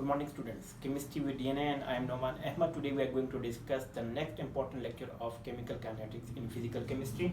Good morning students, Chemistry with DNA, and I am Noman Ahmad. Today we are going to discuss the next important lecture of chemical kinetics in physical chemistry.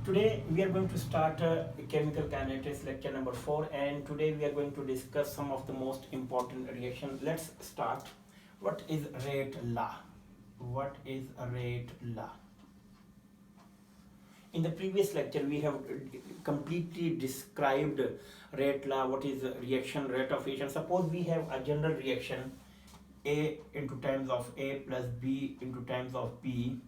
Today we are going to start chemical kinetics lecture number 4, and today we are going to discuss some of the most important reactions. Let's start. What is rate law? What is a rate law? In the previous lecture we have completely described rate law. What is reaction, rate of reaction? Suppose we have a general reaction A into times of A plus B into times of B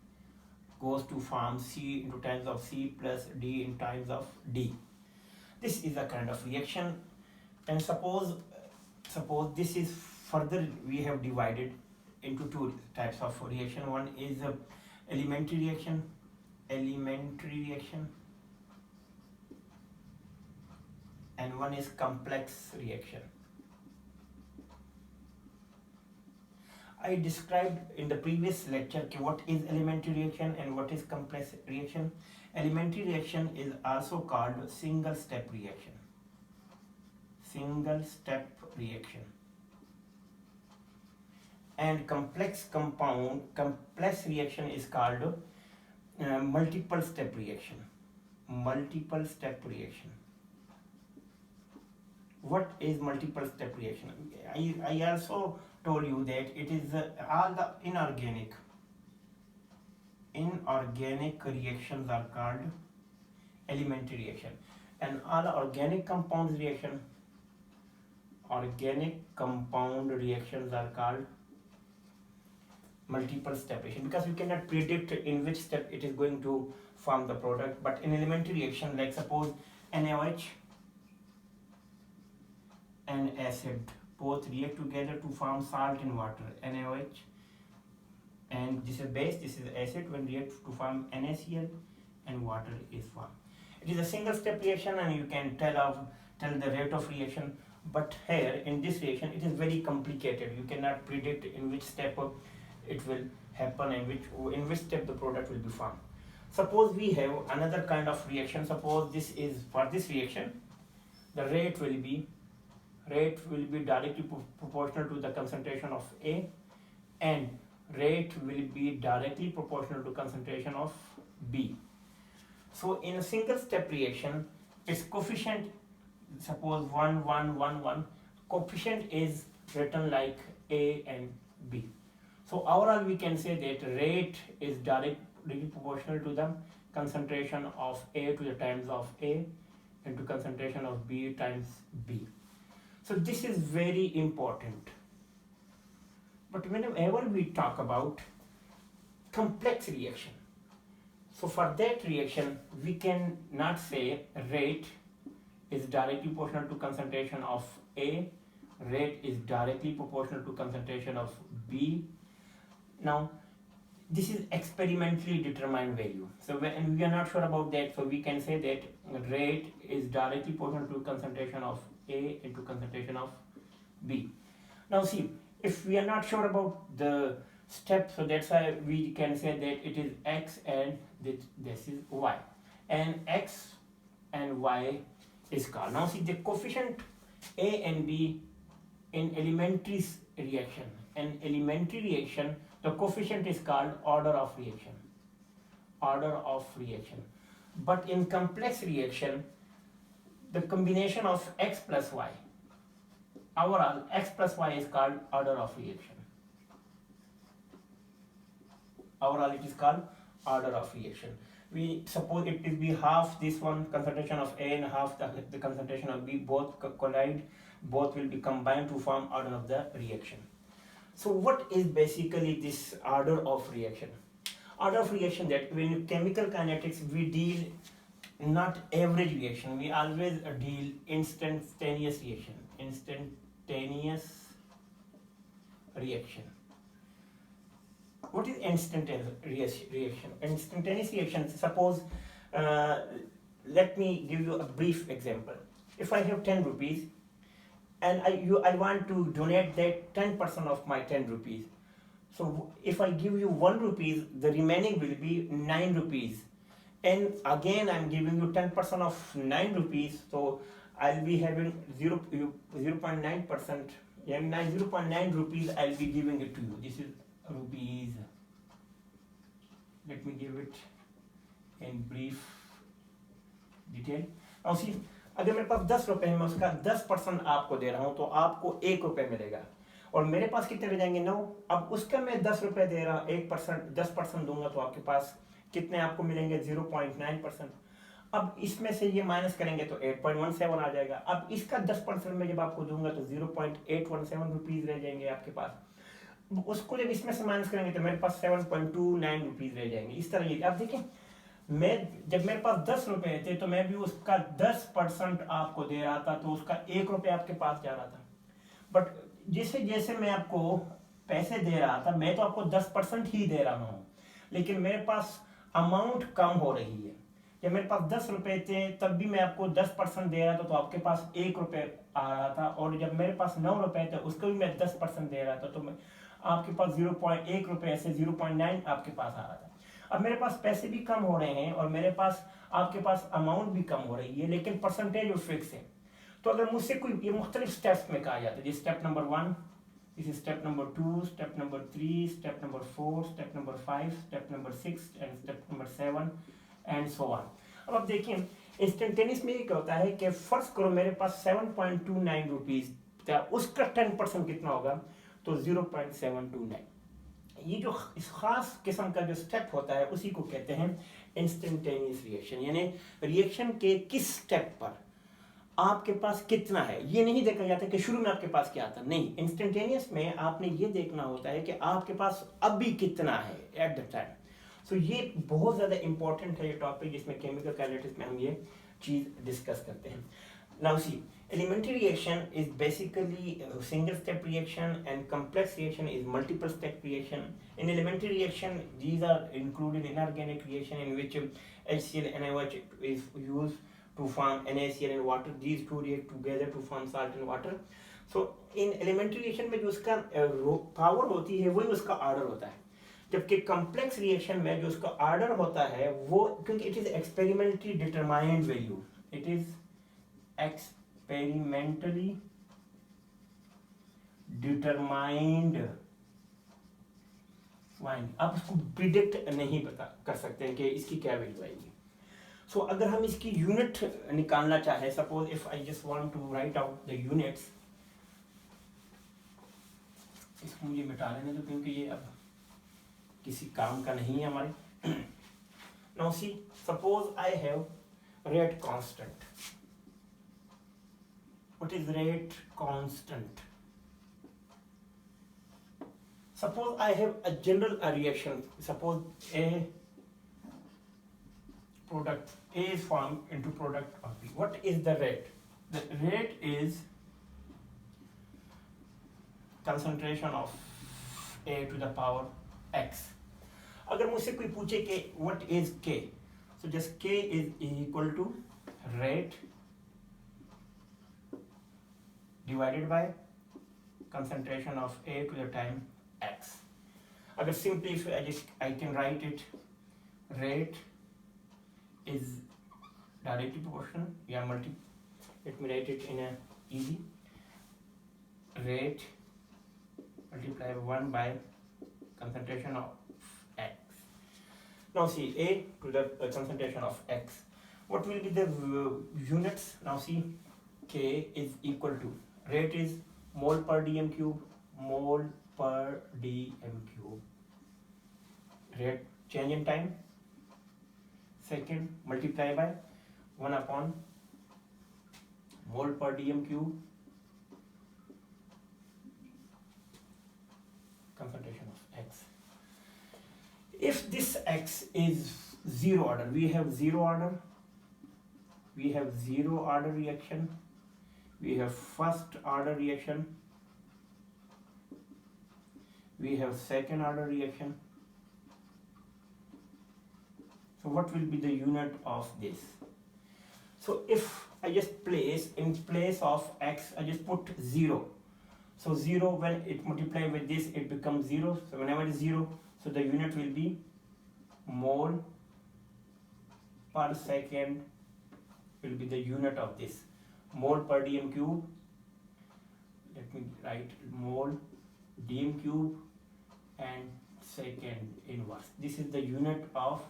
goes to form C into times of C plus D in times of D. This is a kind of reaction, and suppose this is further we have divided into two types of reaction. One is elementary reaction, and one is complex reaction. I described in the previous lecture what is elementary reaction and what is complex reaction. Elementary reaction is also called single step reaction. And complex reaction is called multiple step reaction. What is multiple step reaction? I also told you that it is all the inorganic reactions are called elementary reaction, and all organic compound reactions are called multiple step reaction, because we cannot predict in which step it is going to form the product. But in elementary reaction, like suppose NaOH and acid both react together to form salt in water, NaOH, and this is base, this is acid, when react to form NaCl and water is formed. It is a single step reaction, and you can tell the rate of reaction. But here in this reaction it is very complicated. You cannot predict in which step it will happen and in which step the product will be formed. Suppose we have another kind of reaction. Suppose this is, for this reaction the rate will be directly proportional to the concentration of A, and rate will be directly proportional to concentration of B. So in a single step reaction, its coefficient, suppose 1 1 1 1, coefficient is written like A and B. So overall we can say that rate is directly proportional to the concentration of A to the times of A into concentration of B times B. So this is very important. But whenever we talk about complex reaction, so for that reaction we can not say rate is directly proportional to concentration of A, rate is directly proportional to concentration of B. Now this is experimentally determined value, so when we are not sure about that, so we can say that rate is directly proportional to concentration of A into concentration of B. Now see, if we are not sure about the step, so that's why we can say that it is X and this is Y, and X and Y is called. Now see, the coefficient A and B in elementary reaction, the coefficient is called order of reaction. But in complex reaction, the combination of X plus Y, overall X plus Y is called order of reaction. We suppose it will be half this one concentration of A and half the concentration of B, both collide, both will be combined to form order of the reaction. So what is basically this order of reaction? Order of reaction, that in chemical kinetics we deal not average reaction, we always deal instantaneous reaction. What is instantaneous reaction? Instantaneous reaction, suppose let me give you a brief example. If I have 10 rupees and I want to donate that 10% of my 10 rupees. So if I give you 1 rupees, the remaining will be 9 rupees. And again I'm giving you 10% of 9 rupees, so I'll be having 0.9%, and 0.9 rupees I'll be giving it to you. This is rupees. Let me give it in brief detail. Now see, अगर मेरे पास 10 रुपए है, मैं उसका 10% आपको दे रहा हूँ, तो आपको 1 रुपए मिलेगा, और मेरे पास कितने रह जाएंगे 9। अब उसका मैं 10 रुपए दे रहा हूँ, 1% 10% दूंगा, तो आपके पास कितने आपको मिलेंगे 0.9%। अब इसमें से ये माइनस करेंगे तो 8.17 आ जाएगा। अब इसका 10% में जब आपको दूंगा तो 0.817 रुपीज रह जाएंगे आपके पास। उसको जब इसमें से माइनस करेंगे तो मेरे पास 7.29 रुपीज रह जाएंगे। इस तरह ये, अब देखिए मैं जब मेरे पास 10 रुपए थे तो मैं भी उसका 10% आपको दे रहा था, तो उसका 1 रुपये आपके पास जा रहा था। बट जैसे जैसे मैं आपको पैसे दे रहा था, मैं तो आपको 10% ही दे रहा हूँ, लेकिन मेरे पास अमाउंट कम हो रही है। जब मेरे पास 10 रुपए थे तब भी मैं आपको 10% दे रहा था, तो आपके पास 1 रुपये आ रहा था, और जब मेरे पास 9 रुपए थे उसको भी मैं 10% दे रहा था, तो मैं आपके पास 0.1 रुपये से 0.9 आपके पास आ रहा था। अब मेरे पास पैसे भी कम हो रहे हैं और मेरे पास आपके पास अमाउंट भी कम हो रही है, लेकिन परसेंटेज फिक्स है। तो अगर मुझसे कोई ये मुख्तलिफ स्टेप्स में कहा जाता है, जैसे step number 1, this is step number 2, step number 3, step number 4, step number 5, step number 6 and step number 7 and so on। अब आप देखिए इंस्टेंटेनियस में ये क्या होता है कि फर्स्ट करो मेरे पास 7.29 रुपीज था, उसका 10% कितना होगा, तो 0.729। ये जो इस खास किस्म का जो स्टेप होता है उसी को कहते हैं इंस्टेंटेनियस रिएक्शन, यानी रिएक्शन के किस स्टेप पर आपके पास कितना है। ये नहीं देखा जाता कि शुरू में आपके पास क्या आता, नहीं, इंस्टेंटेनियस में आपने ये देखना होता है कि आपके पास अभी कितना है एट द टाइम। सो ये बहुत ज़्यादा इंपॉर्टेंट है ये टॉपिक, जिसमें केमिकल काइनेटिक्स में हम ये चीज़ डिस्कस करते हैं। Now see, elementary reaction is basically a single step reaction and complex reaction is multiple step reaction. In elementary reaction, these are included inorganic reaction in which HCl and NaOH is used to form NaCl and water. These two react together to form salt and water. So in elementary reaction में जो उसका power होती है वही उसका order होता है, जबकि complex reaction में जो उसका order होता है वो, क्योंकि it is experimentally determined value, it is experimentally determined wine, आप उसको प्रिडिक्ट नहीं बता कर सकते हैं कि इसकी क्या वैल्यू आएगी। सो अगर हम इसकी यूनिट निकालना चाहे, suppose if I just want to write out the units, इसको मुझे मिटा लेने दो क्योंकि ये अब किसी काम का नहीं है हमारे। Now see, suppose I have rate constant. What is rate constant? Suppose I have a general reaction. Suppose A product A is formed into product of B. What is the rate? The rate is concentration of A to the power X. अगर मुझसे कोई पूछे कि what is K? So just K is equal to rate divided by concentration of A to the time X. अगर simply if I can write it, rate is directly proportional, let me write it in a easy, rate multiply 1 by concentration of X. Now see, A to the concentration of X, what will be the units? Now see, K is equal to, rate is mole per dm cube, mole per dm cube, rate change in time second multiply by 1 upon mole per dm cube concentration of X. If this X is zero order, we have zero order reaction, we have first order reaction, we have second order reaction. So what will be the unit of this? So if I just place, in place of X I just put 0, so 0, when it multiply with this it becomes 0, so whenever it is 0, so the unit will be mole per second will be the unit of this, mole per dm cube, let me write mole dm cube and second inverse. This is the unit of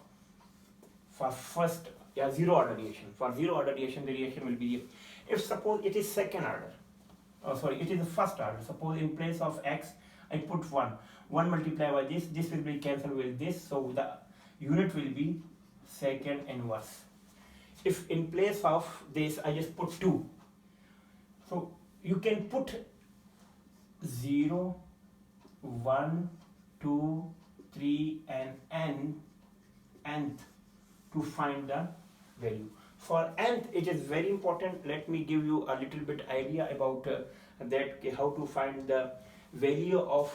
for first zero order reaction. For zero order reaction, the reaction will be, if suppose it is second order, it is the first order. Suppose in place of x I put 1 multiplied by this will be cancelled with this, so the unit will be second inverse. If in place of this I just put 2, so you can put 0, 1, 2, 3 and nth to find the value. For nth it is very important. Let me give you a little bit idea about that, how to find the value of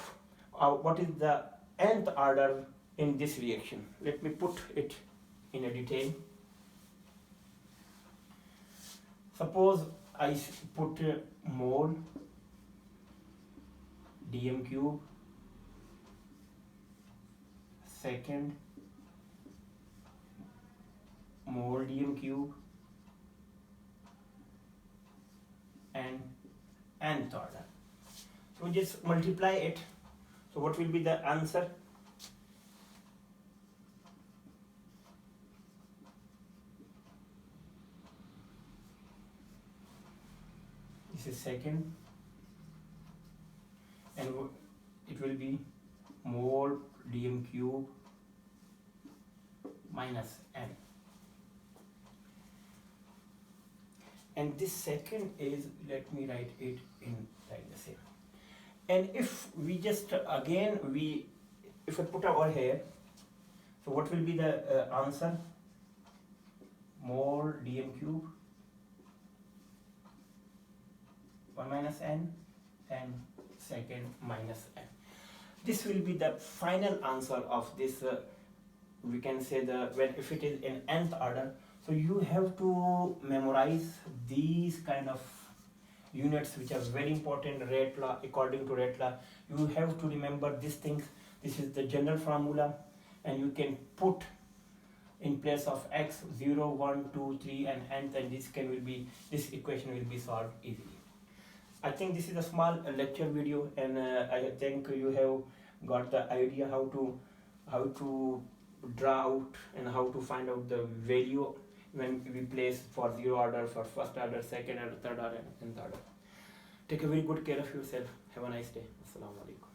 what is the nth order in this reaction. Let me put it in a detail. Suppose I put mole dm cube second mole dm cube and nth order. So just multiply it. So what will be the answer? This is second, and it will be mole dm cube minus n. And this second is, let me write it in like the same. And if we just again if I put over here, so what will be the answer? Mole dm cube 1 minus n and second minus n. This will be the final answer of this. We can say if it is in nth order. So you have to memorize these kind of units which are very important. Rate law, according to rate law, you have to remember these things. This is the general formula, and you can put in place of x 0, 1, 2, 3 and nth, and this equation will be solved easily. I think this is a small lecture video, and I think you have got the idea how to draw out and how to find out the value when we place for zero order, for first order, second order, third order and nth order. Take a very good care of yourself. Have a nice day. Assalamu alaikum.